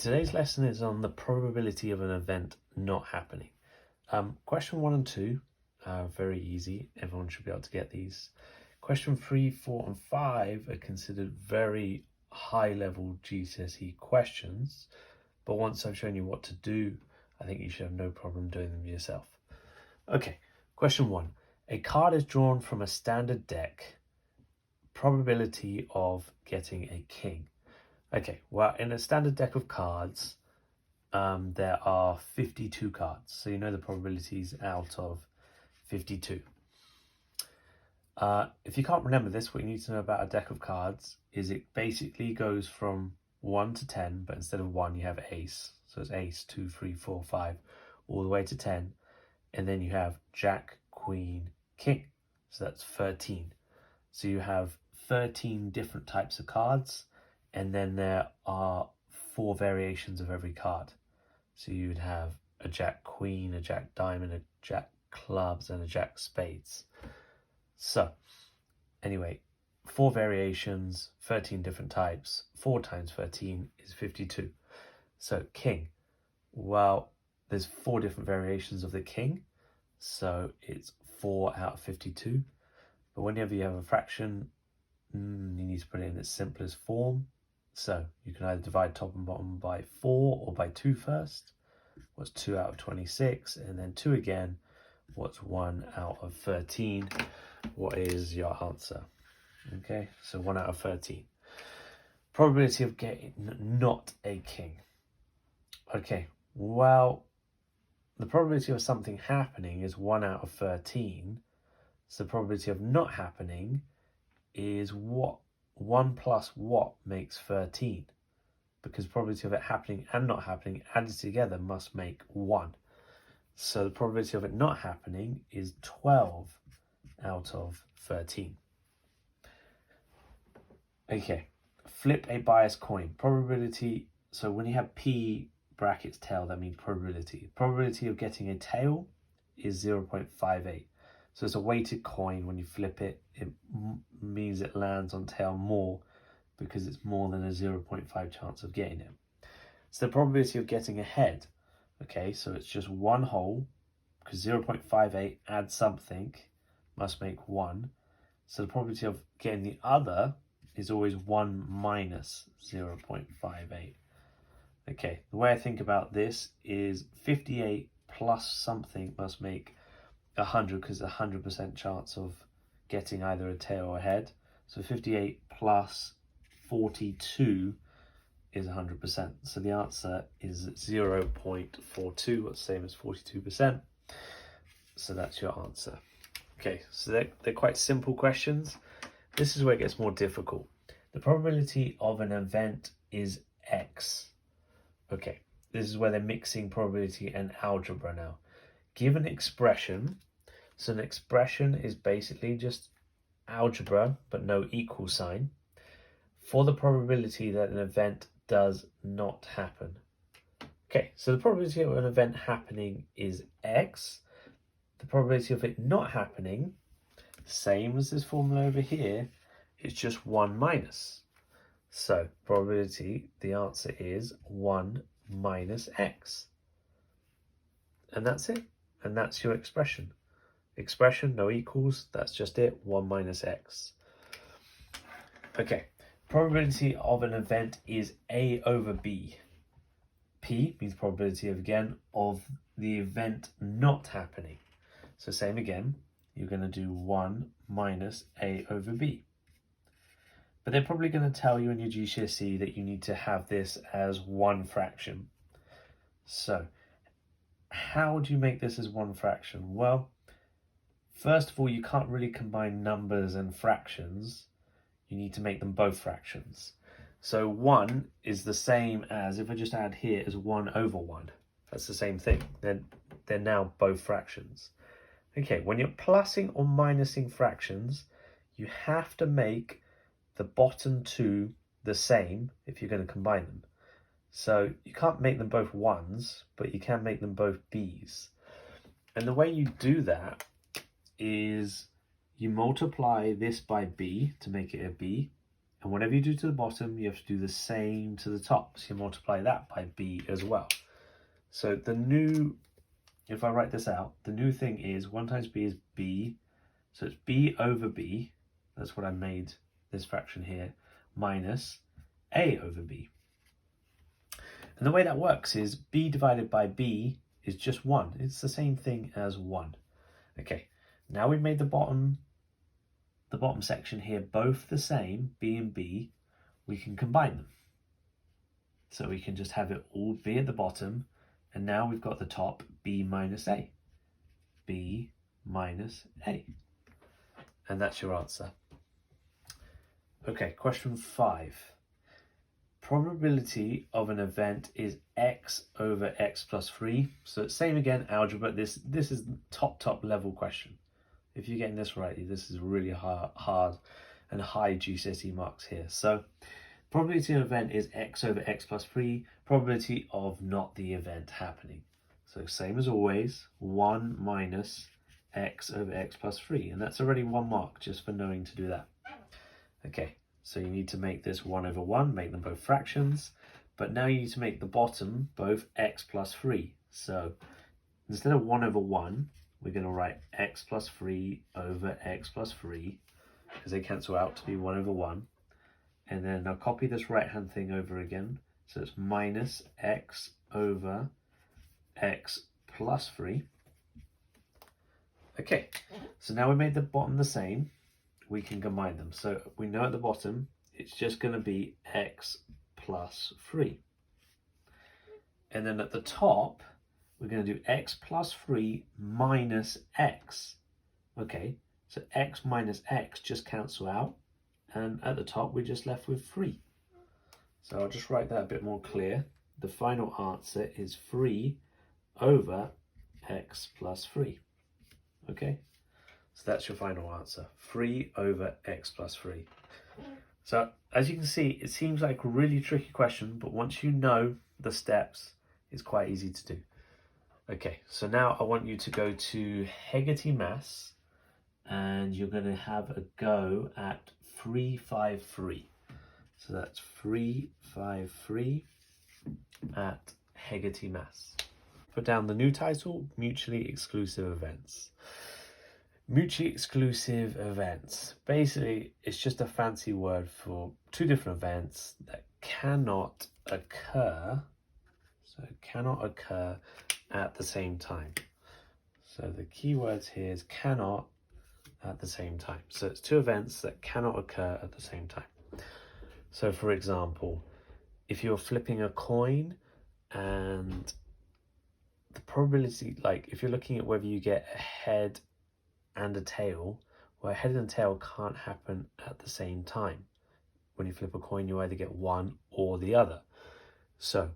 Today's lesson is on the probability of an event not happening. Question 1 and 2 are very easy. Everyone should be able to get these. Question 3, 4 and 5 are considered very high-level GCSE questions, but once I've shown you what to do, I think you should have no problem doing them yourself. Okay, question 1. A card is drawn from a standard deck. Probability of getting a king. Okay, well, in a standard deck of cards, there are 52 cards. So you know the probabilities out of 52. If you can't remember this, what you need to know about a deck of cards is it basically goes from 1 to 10, but instead of 1, you have ace. So it's ace, 2, 3, 4, 5, all the way to 10. And then you have jack, queen, king. So that's 13. So you have 13 different types of cards. And then there are 4 variations of every card. So you would have a jack queen, a jack diamond, a jack clubs, and a jack spades. So anyway, 4 variations, 13 different types. 4 times 13 is 52. So king, well, there's 4 different variations of the king. So it's 4 out of 52. But whenever you have a fraction, you need to put it in its simplest form. So you can either divide top and bottom by 4 or by 2 first. What's 2 out of 26? And then 2 again. What's 1 out of 13? What is your answer? Okay, so 1 out of 13. Probability of getting not a king. Okay, well, the probability of something happening is 1 out of 13. So the probability of not happening is what? 1 plus what makes 13? Because the probability of it happening and not happening added together must make 1. So the probability of it not happening is 12 out of 13. Okay, flip a biased coin. Probability, so when you have P brackets tail, that means probability. Probability of getting a tail is 0.58. So it's a weighted coin. When you flip it, it means it lands on tail more because it's more than a 0.5 chance of getting it. So the probability of getting a head, okay, so it's just one hole because 0.58 adds something, must make 1. So the probability of getting the other is always 1 minus 0.58. Okay, the way I think about this is 58 plus something must make 100 because it's a 100% chance of getting either a tail or a head. So 58 plus 42 is 100%. So the answer is 0.42, what's the same as 42%. So that's your answer. Okay, so they're quite simple questions. This is where it gets more difficult. The probability of an event is X. Okay, this is where they're mixing probability and algebra now. Give an expression. So an expression is basically just algebra, but no equal sign, for the probability that an event does not happen. Okay, so the probability of an event happening is X. The probability of it not happening, same as this formula over here, it's just 1 minus. So probability, the answer is 1 minus X. And that's it. And that's your expression. Expression, no equals, that's just it, 1 minus X. Okay, probability of an event is A over B. P means probability of, again, of the event not happening. So same again, you're going to do 1 minus A over B. But they're probably going to tell you in your GCSE that you need to have this as one fraction. So how do you make this as one fraction? Well, first of all, you can't really combine numbers and fractions. You need to make them both fractions. So 1 is the same as, if I just add here, as 1 over 1. That's the same thing. They're now both fractions. Okay, when you're plussing or minusing fractions, you have to make the bottom 2 the same if you're going to combine them. So you can't make them both 1s, but you can make them both Bs. And the way you do that is you multiply this by B to make it a B, And whatever you do to the bottom, you have to do the same to the top. So you multiply that by b as well. So the new, if I write this out, the new thing is 1 times b is b. So it's b over b. That's what I made this fraction here, minus a over b. And the way that works is b divided by b is just 1. It's the same thing as 1. Okay, now we've made the bottom section here both the same, b and b, we can combine them. So we can just have it all be at the bottom, and now we've got the top b minus a. b minus a. And that's your answer. Okay, question 5. Probability of an event is x over x plus 3. So same again, algebra. This is top level question. If you're getting this right, this is really hard and high GCSE marks here. So probability of an event is x over x plus 3. Probability of not the event happening. So same as always, 1 minus x over x plus 3. And that's already 1 mark just for knowing to do that. Okay. So you need to make this 1 over 1, make them both fractions, but now you need to make the bottom both x plus 3. So instead of 1 over 1, we're going to write x plus 3 over x plus 3, because they cancel out to be 1 over 1. And then I'll copy this right-hand thing over again. So it's minus x over x plus 3. Okay, so now we made the bottom the same. We can combine them. So we know at the bottom, it's just going to be x plus 3. And then at the top, we're going to do x plus 3 minus x. Okay, so x minus x just cancel out. And at the top, we're just left with 3. So I'll just write that a bit more clear. The final answer is 3 over x plus 3. Okay. So that's your final answer, 3 over x plus 3. So as you can see, it seems like a really tricky question, but once you know the steps, it's quite easy to do. Okay, so now I want you to go to Hegarty Maths, and you're going to have a go at 353. So that's 353 at Hegarty Maths. Put down the new title, Mutually Exclusive Events. Mutually exclusive events. Basically, it's just a fancy word for 2 different events that cannot occur. So cannot occur at the same time. So the key words here is cannot at the same time. So it's 2 events that cannot occur at the same time. So for example, if you're flipping a coin and the probability, like if you're looking at whether you get a head and a tail, well, a head and a tail can't happen at the same time. When you flip a coin, you either get one or the other. So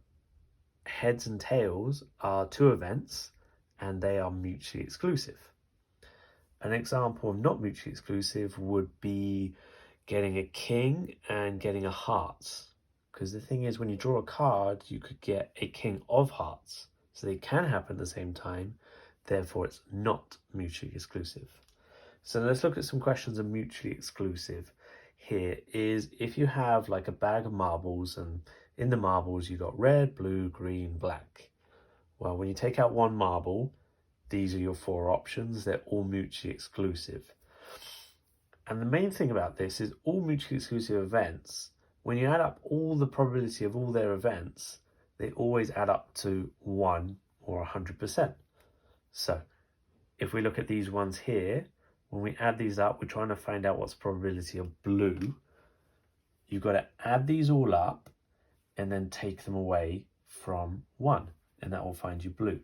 heads and tails are 2 events and they are mutually exclusive. An example of not mutually exclusive would be getting a king and getting a hearts. Because the thing is, when you draw a card, you could get a king of hearts. So they can happen at the same time. Therefore, it's not mutually exclusive. So let's look at some questions of mutually exclusive. Here is if you have like a bag of marbles, and in the marbles you got red, blue, green, black. Well, when you take out 1 marble, these are your 4 options. They're all mutually exclusive. And the main thing about this is all mutually exclusive events, when you add up all the probability of all their events, they always add up to 1 or 100%. So if we look at these ones here, when we add these up, we're trying to find out what's the probability of blue. You've got to add these all up and then take them away from 1, and that will find you blue.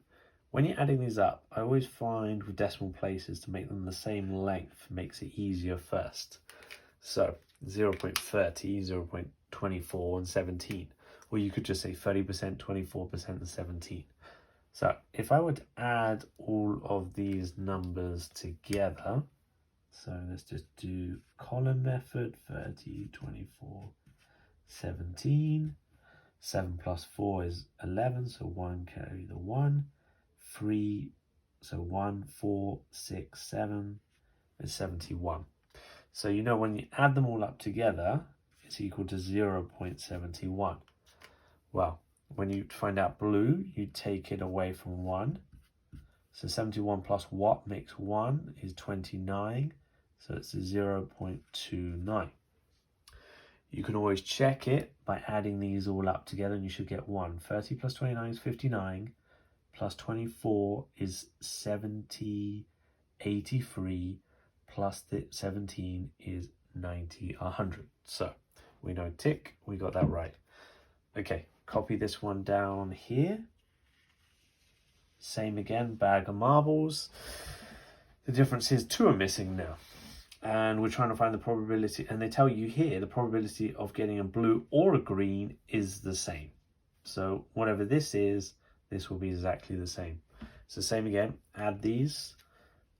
When you're adding these up, I always find with decimal places to make them the same length makes it easier first. So 0.30, 0.24 and 17. Or you could just say 30%, 24% and 17. So if I were to add all of these numbers together, so let's just do column method, 30, 24, 17. 7 plus 4 is 11, so 1 carry the 1. 3, so 1, 4, 6, 7 is 71. So you know when you add them all up together, is equal to 0.71. Well, when you find out blue, you take it away from 1. So 71 plus what makes 1 is 29. So it's 0.29. You can always check it by adding these all up together and you should get 1. 30 plus 29 is 59. Plus 24 is 70, 83. Plus 17 is 90, 100. So we know tick, we got that right. Okay, copy this one down here. Same again, bag of marbles. The difference is 2 are missing now. And we're trying to find the probability. And they tell you here the probability of getting a blue or a green is the same. So whatever this is, this will be exactly the same. So same again, add these.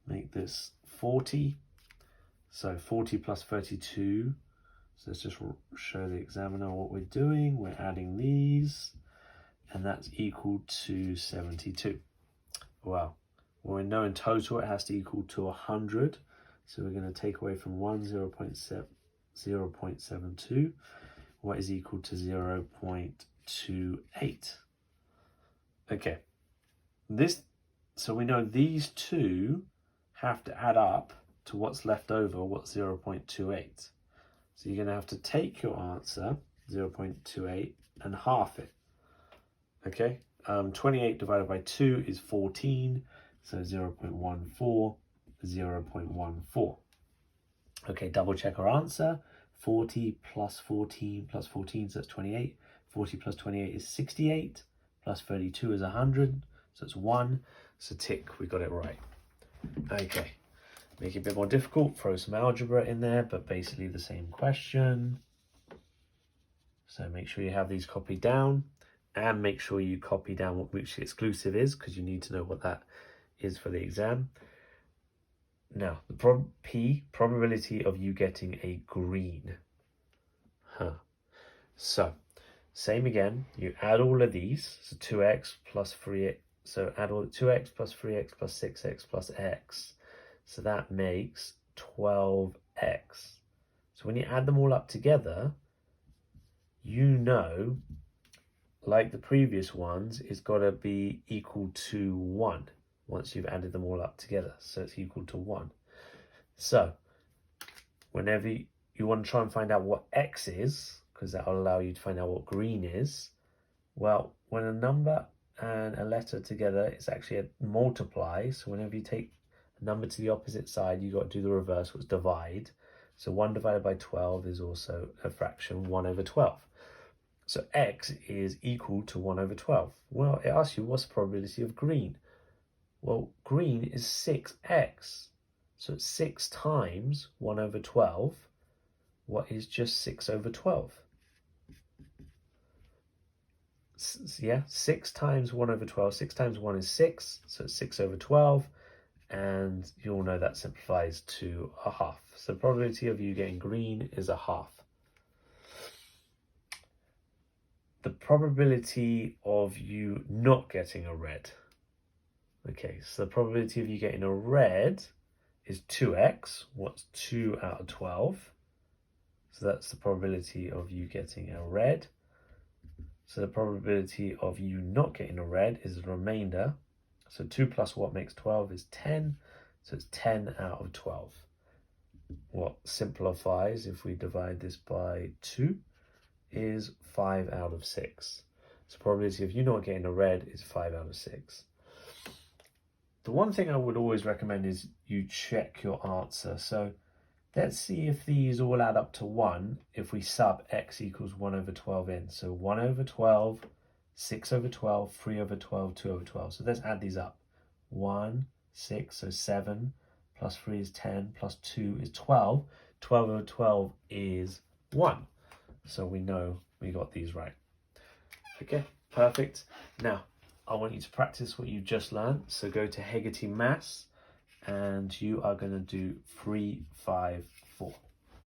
Make this 40. So 40 plus 32. So let's just show the examiner what we're doing. We're adding these. And that's equal to 72. Well, we know in total it has to equal to 100. So we're going to take away from 1, 0.72. What is equal to 0.28. Okay. So we know these two have to add up to what's left over, what's 0.28. So you're going to have to take your answer, 0.28, and half it. Okay, 28 divided by 2 is 14, so 0.14, 0.14. Okay, double check our answer. 40 plus 14 plus 14, so that's 28. 40 plus 28 is 68, plus 32 is 100, so it's 1. So tick, we got it right. Okay, make it a bit more difficult, throw some algebra in there, but basically the same question. So make sure you have these copied down. And make sure you copy down what mutually exclusive is, because you need to know what that is for the exam. Now, the probability of you getting a green. So, same again, you add all of these. So 2x plus 3x. So add all 2x plus 3x plus 6x plus x. So that makes 12x. So when you add them all up together, you know, like the previous ones, it's got to be equal to 1 once you've added them all up together. So it's equal to 1. So whenever you want to try and find out what x is, because that will allow you to find out what green is, well, when a number and a letter together, it's actually a multiply. So whenever you take a number to the opposite side, you've got to do the reverse, which is divide. So 1 divided by 12 is also a fraction, 1 over 12. So x is equal to 1 over 12. Well, it asks you what's the probability of green. Well, green is 6x. So it's 6 times 1 over 12. What is just 6 over 12? Yeah, 6 times 1 over 12. 6 times 1 is 6. So it's 6 over 12. And you all know that simplifies to a half. So the probability of you getting green is a half. The probability of you not getting a red. Okay, so the probability of you getting a red is 2x. What's 2 out of 12? So that's the probability of you getting a red. So the probability of you not getting a red is the remainder. So 2 plus what makes 12 is 10. So it's 10 out of 12. What simplifies if we divide this by 2 is 5 out of 6. So probability of you not getting a red is 5 out of 6. The one thing I would always recommend is you check your answer. So let's see if these all add up to 1 if we sub x equals 1 over 12 in. So 1 over 12, 6 over 12, 3 over 12, 2 over 12. So let's add these up. 1, 6, so 7, plus 3 is 10, plus 2 is 12. 12 over 12 is 1. So we know we got these right. Okay, perfect. Now, I want you to practice what you just learned. So go to Hegarty Maths and you are going to do 3, 5, 4.